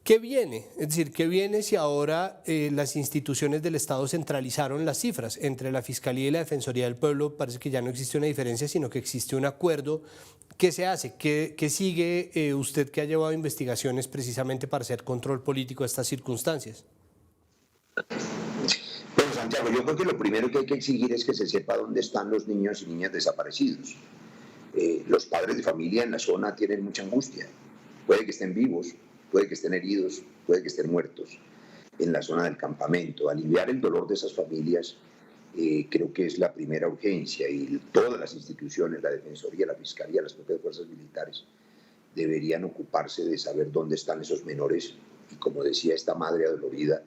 ¿qué viene? Es decir, ¿qué viene si ahora las instituciones del Estado centralizaron las cifras? Entre la Fiscalía y la Defensoría del Pueblo parece que ya no existe una diferencia, sino que existe un acuerdo. ¿Qué se hace? ¿Qué sigue usted que ha llevado investigaciones precisamente para hacer control político a estas circunstancias? Bueno, Santiago, yo creo que lo primero que hay que exigir es que se sepa dónde están los niños y niñas desaparecidos. Los padres de familia en la zona tienen mucha angustia. Puede que estén vivos, puede que estén heridos, puede que estén muertos en la zona del campamento. Aliviar el dolor de esas familias creo que es la primera urgencia y todas las instituciones, la Defensoría, la Fiscalía, las propias fuerzas militares deberían ocuparse de saber dónde están esos menores y, como decía esta madre adolorida,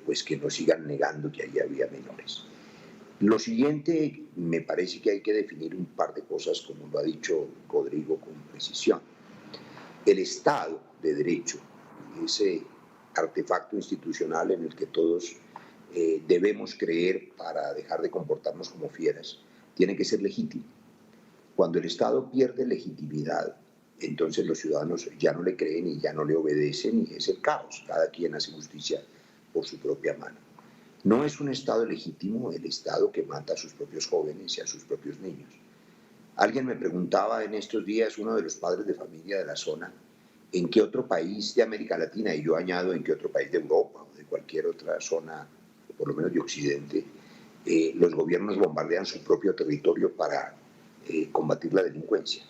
pues que no sigan negando que allí había menores. Lo siguiente, me parece que hay que definir un par de cosas, como lo ha dicho Rodrigo con precisión. El Estado de Derecho, ese artefacto institucional en el que todos debemos creer para dejar de comportarnos como fieras, tiene que ser legítimo. Cuando el Estado pierde legitimidad, entonces los ciudadanos ya no le creen y ya no le obedecen y es el caos. Cada quien hace justicia por su propia mano. No es un Estado legítimo el Estado que mata a sus propios jóvenes y a sus propios niños. Alguien me preguntaba en estos días, uno de los padres de familia de la zona, ¿en qué otro país de América Latina, y yo añado en qué otro país de Europa o de cualquier otra zona, por lo menos de Occidente, los gobiernos bombardean su propio territorio para combatir la delincuencia?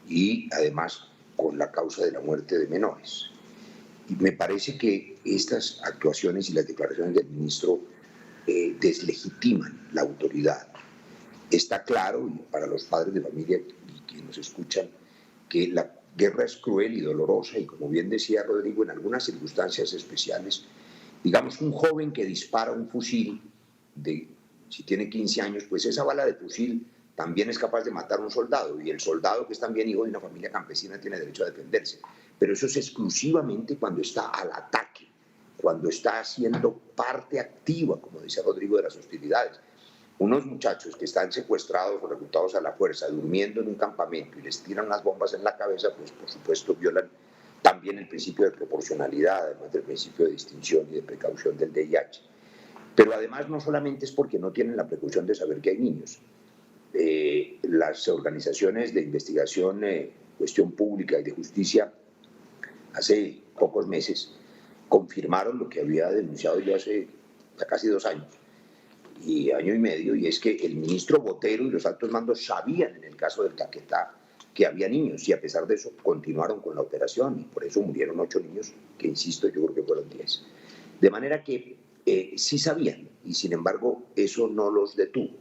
Y además con la causa de la muerte de menores. Y me parece que estas actuaciones y las declaraciones del ministro deslegitiman la autoridad. Está claro, y para los padres de familia y que nos escuchan, que la guerra es cruel y dolorosa, y como bien decía Rodrigo, en algunas circunstancias especiales, digamos, un joven que dispara un fusil, si tiene 15 años, pues esa bala de fusil también es capaz de matar a un soldado, y el soldado, que es también hijo de una familia campesina, tiene derecho a defenderse. Pero eso es exclusivamente cuando está al ataque, cuando está siendo parte activa, como dice Rodrigo, de las hostilidades. Unos muchachos que están secuestrados o reclutados a la fuerza, durmiendo en un campamento, y les tiran unas bombas en la cabeza, pues por supuesto violan también el principio de proporcionalidad, además del principio de distinción y de precaución del VIH. Pero además no solamente es porque no tienen la precaución de saber que hay niños. Las organizaciones de investigación, cuestión pública y de justicia, hace pocos meses confirmaron lo que había denunciado yo hace casi 2 años y año y medio, y es que el ministro Botero y los altos mandos sabían en el caso del Caquetá que había niños, y a pesar de eso continuaron con la operación, y por eso murieron 8 niños, que insisto, yo creo que fueron 10. De manera que sí sabían, y sin embargo eso no los detuvo.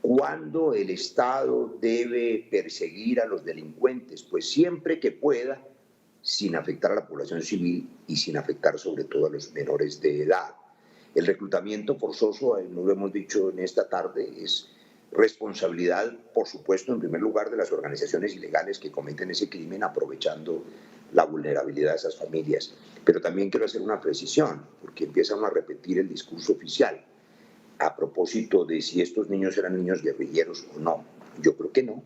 ¿Cuándo el Estado debe perseguir a los delincuentes? Pues siempre que pueda, sin afectar a la población civil y sin afectar sobre todo a los menores de edad. El reclutamiento forzoso, no lo hemos dicho en esta tarde, es responsabilidad, por supuesto, en primer lugar, de las organizaciones ilegales que cometen ese crimen aprovechando la vulnerabilidad de esas familias. Pero también quiero hacer una precisión, porque empiezan a repetir el discurso oficial a propósito de si estos niños eran niños guerrilleros o no. Yo creo que no,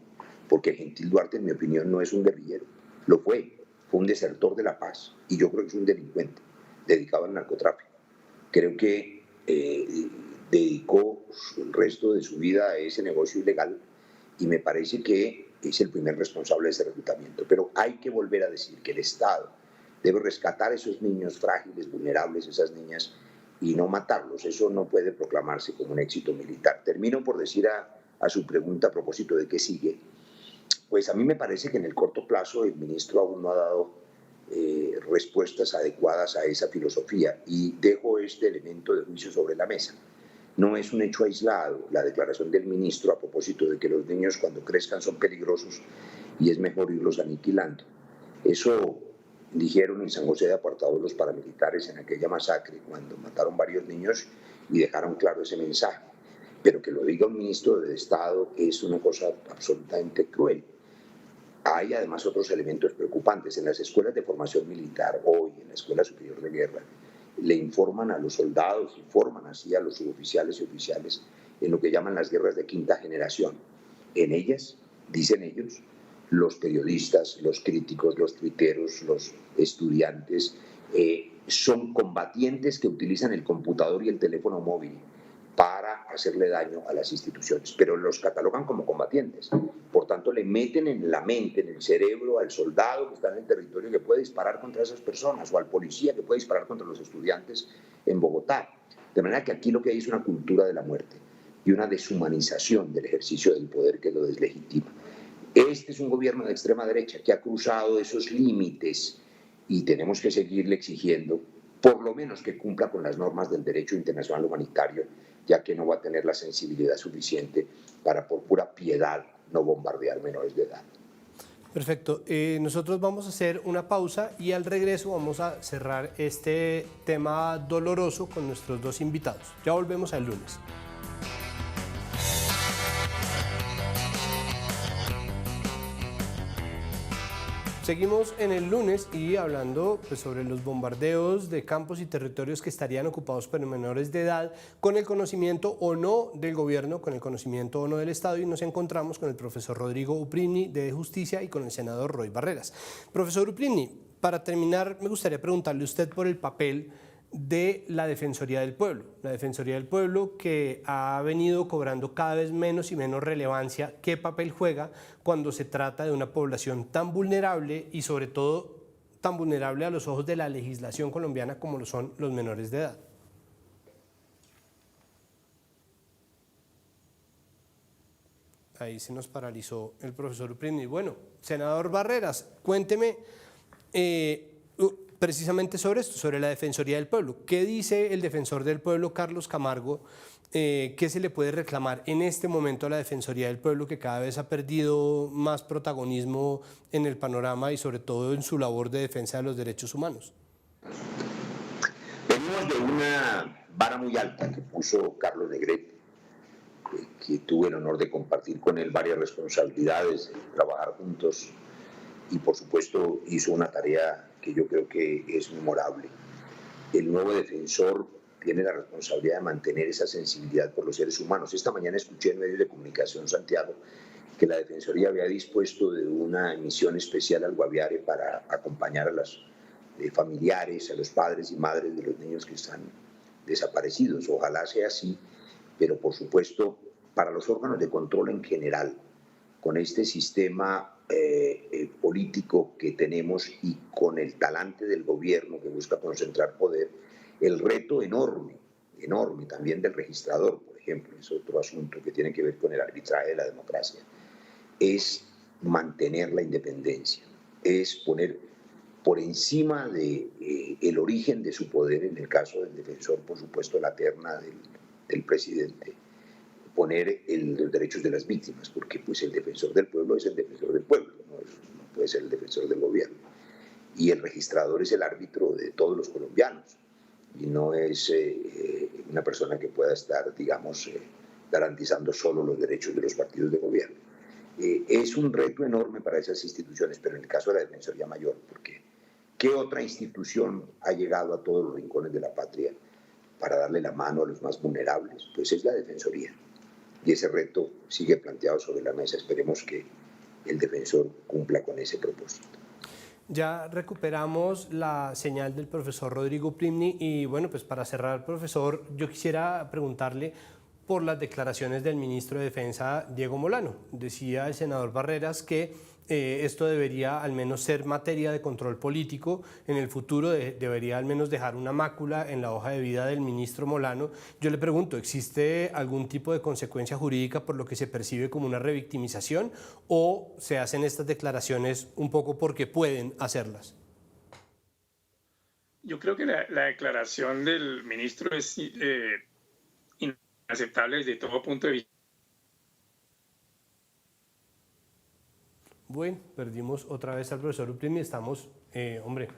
porque Gentil Duarte, en mi opinión, no es un guerrillero. Lo fue un desertor de la paz, y yo creo que es un delincuente dedicado al narcotráfico. Creo que dedicó el resto de su vida a ese negocio ilegal, y me parece que es el primer responsable de ese reclutamiento. Pero hay que volver a decir que el Estado debe rescatar a esos niños frágiles, vulnerables, esas niñas, y no matarlos. Eso no puede proclamarse como un éxito militar. Termino por decir a su pregunta a propósito de qué sigue. Pues a mí me parece que en el corto plazo el ministro aún no ha dado respuestas adecuadas a esa filosofía, y dejo este elemento de juicio sobre la mesa. No es un hecho aislado la declaración del ministro a propósito de que los niños cuando crezcan son peligrosos y es mejor irlos aniquilando. Eso dijeron en San José de Apartado los paramilitares en aquella masacre, cuando mataron varios niños y dejaron claro ese mensaje. Pero que lo diga un ministro de Estado es una cosa absolutamente cruel. Hay además otros elementos preocupantes. En las escuelas de formación militar, hoy en la Escuela Superior de Guerra, le informan a los soldados, informan así a los suboficiales y oficiales en lo que llaman las guerras de quinta generación. En ellas, dicen ellos, los periodistas, los críticos, los tuiteros, los estudiantes, son combatientes que utilizan el computador y el teléfono móvil para hacerle daño a las instituciones, pero los catalogan como combatientes. Por tanto, le meten en la mente, en el cerebro, al soldado que está en el territorio que puede disparar contra esas personas, o al policía que puede disparar contra los estudiantes en Bogotá. De manera que aquí lo que hay es una cultura de la muerte y una deshumanización del ejercicio del poder que lo deslegitima. Este es un gobierno de extrema derecha que ha cruzado esos límites, y tenemos que seguirle exigiendo, por lo menos, que cumpla con las normas del derecho internacional humanitario, ya que no va a tener la sensibilidad suficiente para, por pura piedad, no bombardear menores de edad. Perfecto. Nosotros vamos a hacer una pausa y al regreso vamos a cerrar este tema doloroso con nuestros 2 invitados. Ya volvemos el lunes. Seguimos en el lunes y hablando sobre los bombardeos de campos y territorios que estarían ocupados por menores de edad, con el conocimiento o no del gobierno, con el conocimiento o no del Estado, y nos encontramos con el profesor Rodrigo Uprini de Justicia y con el senador Roy Barreras. Profesor Uprini, para terminar me gustaría preguntarle a usted por el papel de la Defensoría del Pueblo. La Defensoría del Pueblo, que ha venido cobrando cada vez menos y menos relevancia. ¿Qué papel juega cuando se trata de una población tan vulnerable y sobre todo tan vulnerable a los ojos de la legislación colombiana como lo son los menores de edad? Ahí se nos paralizó el profesor Uprini. Bueno, senador Barreras, cuénteme, precisamente sobre esto, sobre la Defensoría del Pueblo. ¿Qué dice el defensor del pueblo, Carlos Camargo? ¿Qué se le puede reclamar en este momento a la Defensoría del Pueblo, que cada vez ha perdido más protagonismo en el panorama y sobre todo en su labor de defensa de los derechos humanos? Venimos de una vara muy alta que puso Carlos Negrete, que tuve el honor de compartir con él varias responsabilidades, de trabajar juntos, y por supuesto hizo una tarea que yo creo que es memorable. El nuevo defensor tiene la responsabilidad de mantener esa sensibilidad por los seres humanos. Esta mañana escuché en medios de comunicación, Santiago, que la Defensoría había dispuesto de una misión especial al Guaviare para acompañar a los familiares, a los padres y madres de los niños que están desaparecidos. Ojalá sea así, pero por supuesto para los órganos de control en general, con este sistema político que tenemos y con el talante del gobierno que busca concentrar poder, el reto enorme también del registrador, por ejemplo, es otro asunto que tiene que ver con el arbitraje de la democracia, es mantener la independencia, es poner por encima del origen de su poder, en el caso del defensor, por supuesto, la terna del presidente, poner los derechos de las víctimas, porque pues el defensor del pueblo es el defensor del pueblo, no puede ser el defensor del gobierno. Y el registrador es el árbitro de todos los colombianos, y no es una persona que pueda estar, digamos, garantizando solo los derechos de los partidos de gobierno. Es un reto enorme para esas instituciones, pero en el caso de la Defensoría Mayor, porque ¿qué otra institución ha llegado a todos los rincones de la patria para darle la mano a los más vulnerables? Pues es la Defensoría. Y ese reto sigue planteado sobre la mesa. Esperemos que el defensor cumpla con ese propósito. Ya recuperamos la señal del profesor Rodrigo Primni y bueno, pues para cerrar, profesor, yo quisiera preguntarle por las declaraciones del ministro de Defensa, Diego Molano. Decía el senador Barreras que esto debería al menos ser materia de control político. En el futuro debería al menos dejar una mácula en la hoja de vida del ministro Molano. Yo le pregunto, ¿existe algún tipo de consecuencia jurídica por lo que se percibe como una revictimización o se hacen estas declaraciones un poco porque pueden hacerlas? Yo creo que la declaración del ministro es inaceptable desde todo punto de vista. Bueno, perdimos otra vez al profesor Uprin y estamos, estamos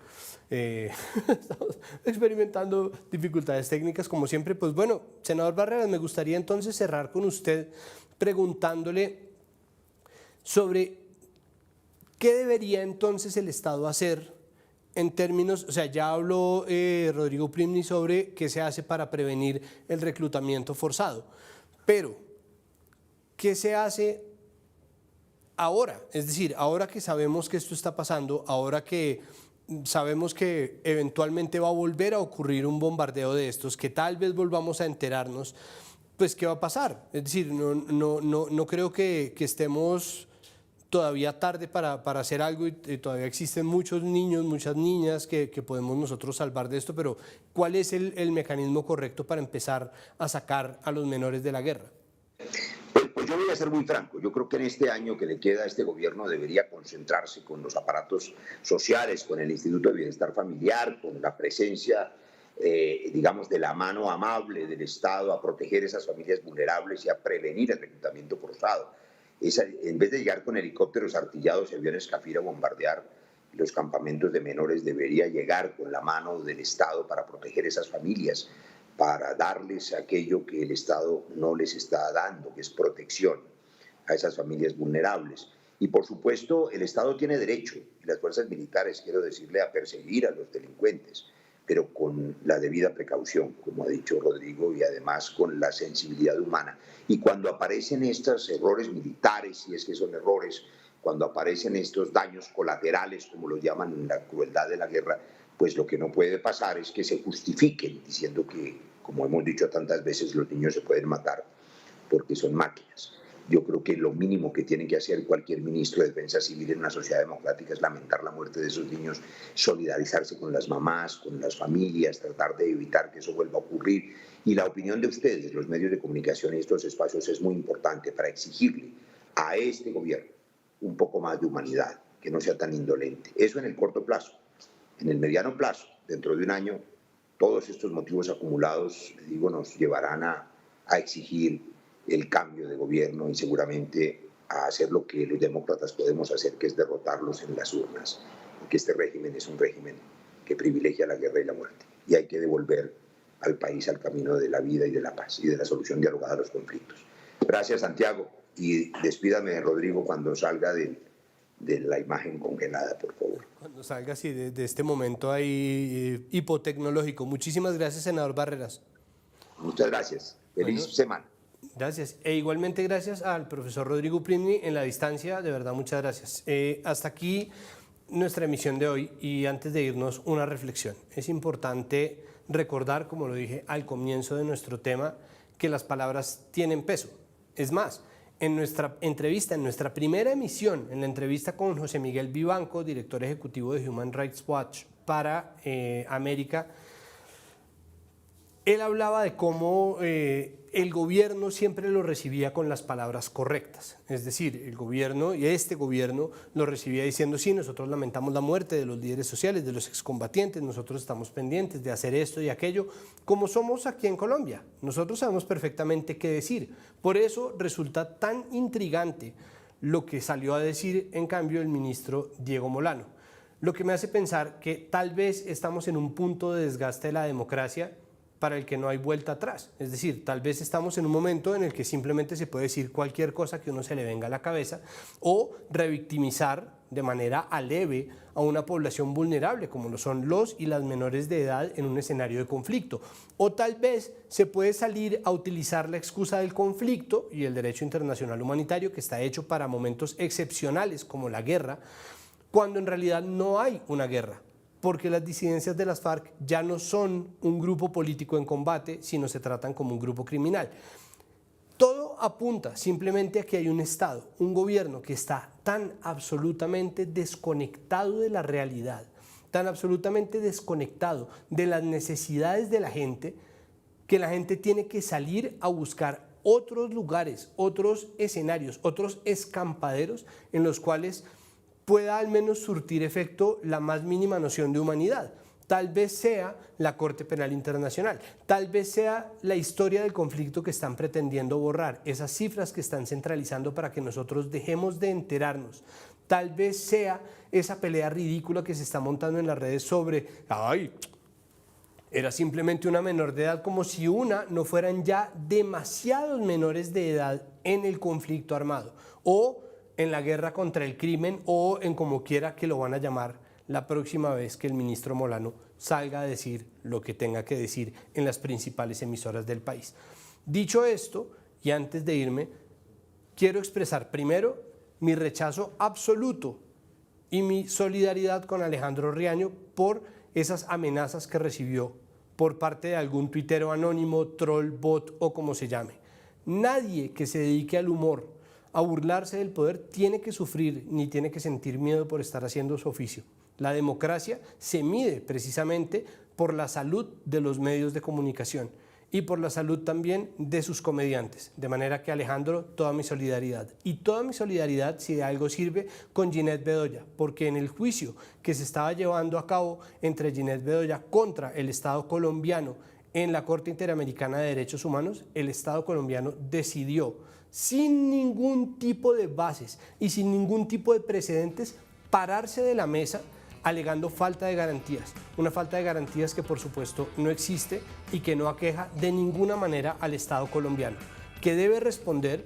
experimentando dificultades técnicas como siempre. Pues bueno, senador Barreras, me gustaría entonces cerrar con usted preguntándole sobre qué debería entonces el Estado hacer en términos, o sea, ya habló Rodrigo Primni sobre qué se hace para prevenir el reclutamiento forzado, pero ¿qué se hace ahora? Es decir, ahora que sabemos que esto está pasando, ahora que sabemos que eventualmente va a volver a ocurrir un bombardeo de estos, que tal vez volvamos a enterarnos, pues ¿qué va a pasar? Es decir, no creo que estemos todavía tarde para hacer algo y todavía existen muchos niños, muchas niñas que podemos nosotros salvar de esto, pero ¿cuál es el mecanismo correcto para empezar a sacar a los menores de la guerra? Pues yo voy a ser muy franco. Yo creo que en este año que le queda a este gobierno debería concentrarse con los aparatos sociales, con el Instituto de Bienestar Familiar, con la presencia, digamos, de la mano amable del Estado a proteger esas familias vulnerables y a prevenir el reclutamiento forzado. En vez de llegar con helicópteros artillados y aviones Cafir a bombardear los campamentos de menores, debería llegar con la mano del Estado para proteger esas familias, para darles aquello que el Estado no les está dando, que es protección a esas familias vulnerables. Y por supuesto, el Estado tiene derecho, y las fuerzas militares, quiero decirle, a perseguir a los delincuentes, pero con la debida precaución, como ha dicho Rodrigo, y además con la sensibilidad humana. Y cuando aparecen estos errores militares, si es que son errores, cuando aparecen estos daños colaterales, como los llaman en la crueldad de la guerra, pues lo que no puede pasar es que se justifiquen diciendo que, como hemos dicho tantas veces, los niños se pueden matar porque son máquinas. Yo creo que lo mínimo que tiene que hacer cualquier ministro de Defensa Civil en una sociedad democrática es lamentar la muerte de esos niños, solidarizarse con las mamás, con las familias, tratar de evitar que eso vuelva a ocurrir. Y la opinión de ustedes, los medios de comunicación y estos espacios, es muy importante para exigirle a este gobierno un poco más de humanidad, que no sea tan indolente. Eso en el corto plazo. En el mediano plazo, dentro de un año, todos estos motivos acumulados, les digo, nos llevarán a exigir el cambio de gobierno y seguramente a hacer lo que los demócratas podemos hacer, que es derrotarlos en las urnas, porque este régimen es un régimen que privilegia la guerra y la muerte, y hay que devolver al país al camino de la vida y de la paz y de la solución dialogada a los conflictos. Gracias, Santiago, y despídame, Rodrigo, cuando salga de la imagen congelada, por favor. Cuando salga así de este momento ahí hipotecnológico. Muchísimas gracias, senador Barreras. Muchas gracias. Feliz semana. Gracias. E igualmente gracias al profesor Rodrigo Primni en la distancia. De verdad, muchas gracias. Hasta aquí nuestra emisión de hoy, y antes de irnos, una reflexión. Es importante recordar, como lo dije al comienzo de nuestro tema, que las palabras tienen peso. Es más, en nuestra entrevista, en nuestra primera emisión, en la entrevista con José Miguel Vivanco, director ejecutivo de Human Rights Watch para América, él hablaba de cómo el gobierno siempre lo recibía con las palabras correctas. Es decir, el gobierno y este gobierno lo recibía diciendo: sí, nosotros lamentamos la muerte de los líderes sociales, de los excombatientes, nosotros estamos pendientes de hacer esto y aquello, como somos aquí en Colombia. Nosotros sabemos perfectamente qué decir. Por eso resulta tan intrigante lo que salió a decir, en cambio, el ministro Diego Molano. Lo que me hace pensar que tal vez estamos en un punto de desgaste de la democracia para el que no hay vuelta atrás. Es decir, tal vez estamos en un momento en el que simplemente se puede decir cualquier cosa que uno se le venga a la cabeza, o revictimizar de manera aleve a una población vulnerable, como lo son los y las menores de edad en un escenario de conflicto. O tal vez se puede salir a utilizar la excusa del conflicto y el derecho internacional humanitario, que está hecho para momentos excepcionales como la guerra, cuando en realidad no hay una guerra, porque las disidencias de las FARC ya no son un grupo político en combate, sino se tratan como un grupo criminal. Todo apunta simplemente a que hay un Estado, un gobierno que está tan absolutamente desconectado de la realidad, tan absolutamente desconectado de las necesidades de la gente, que la gente tiene que salir a buscar otros lugares, otros escenarios, otros escampaderos en los cuales pueda al menos surtir efecto la más mínima noción de humanidad. Tal vez sea la Corte Penal Internacional, tal vez sea la historia del conflicto que están pretendiendo borrar, esas cifras que están centralizando para que nosotros dejemos de enterarnos. Tal vez sea esa pelea ridícula que se está montando en las redes sobre, ay, era simplemente una menor de edad, como si una no fueran ya demasiados menores de edad en el conflicto armado, o en la guerra contra el crimen, o en como quiera que lo van a llamar la próxima vez que el ministro Molano salga a decir lo que tenga que decir en las principales emisoras del país. Dicho esto, y antes de irme, quiero expresar primero mi rechazo absoluto y mi solidaridad con Alejandro Riaño por esas amenazas que recibió por parte de algún tuitero anónimo, troll, bot o como se llame. Nadie que se dedique al humor, a burlarse del poder, tiene que sufrir ni tiene que sentir miedo por estar haciendo su oficio. La democracia se mide precisamente por la salud de los medios de comunicación y por la salud también de sus comediantes. De manera que, Alejandro, toda mi solidaridad. Y toda mi solidaridad, si de algo sirve, con Ginette Bedoya, porque en el juicio que se estaba llevando a cabo entre Ginette Bedoya contra el Estado colombiano en la Corte Interamericana de Derechos Humanos, el Estado colombiano decidió, sin ningún tipo de bases y sin ningún tipo de precedentes, pararse de la mesa alegando falta de garantías. Una falta de garantías que por supuesto no existe y que no aqueja de ninguna manera al Estado colombiano, que debe responder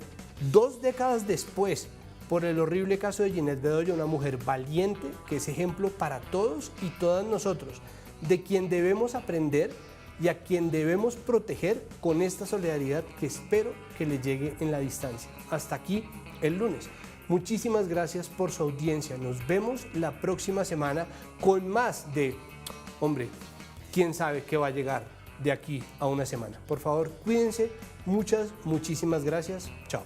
2 décadas después por el horrible caso de Ginette Bedoya, una mujer valiente que es ejemplo para todos y todas nosotros, de quien debemos aprender y a quien debemos proteger con esta solidaridad que espero que le llegue en la distancia. Hasta aquí el lunes. Muchísimas gracias por su audiencia. Nos vemos la próxima semana con más de, hombre, quién sabe qué va a llegar de aquí a una semana. Por favor, cuídense. Muchísimas gracias. Chao.